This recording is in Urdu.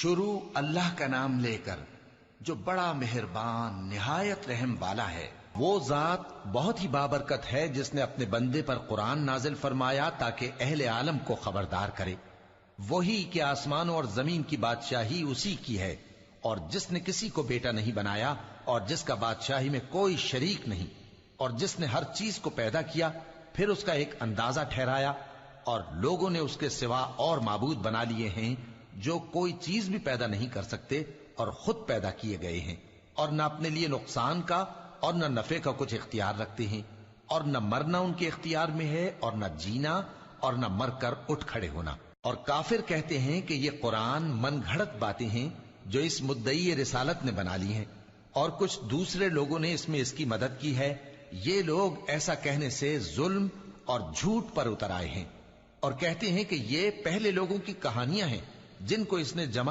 شروع اللہ کا نام لے کر جو بڑا مہربان نہایت رحم والا ہے۔ وہ ذات بہت ہی بابرکت ہے جس نے اپنے بندے پر قرآن نازل فرمایا تاکہ اہل عالم کو خبردار کرے۔ وہی کہ آسمانوں اور زمین کی بادشاہی اسی کی ہے، اور جس نے کسی کو بیٹا نہیں بنایا اور جس کا بادشاہی میں کوئی شریک نہیں، اور جس نے ہر چیز کو پیدا کیا پھر اس کا ایک اندازہ ٹھہرایا، اور لوگوں نے اس کے سوا اور معبود بنا لیے ہیں جو کوئی چیز بھی پیدا نہیں کر سکتے اور خود پیدا کیے گئے ہیں، اور نہ اپنے لیے نقصان کا اور نہ نفع کا کچھ اختیار رکھتے ہیں، اور نہ مرنا ان کے اختیار میں ہے اور نہ جینا اور نہ مر کر اٹھ کھڑے ہونا۔ اور کافر کہتے ہیں کہ یہ قرآن من گھڑت باتیں ہیں جو اس مدعی رسالت نے بنا لی ہیں، اور کچھ دوسرے لوگوں نے اس میں اس کی مدد کی ہے۔ یہ لوگ ایسا کہنے سے ظلم اور جھوٹ پر اتر آئے ہیں، اور کہتے ہیں کہ یہ پہلے لوگوں کی کہانیاں ہیں جن کو اس نے جمع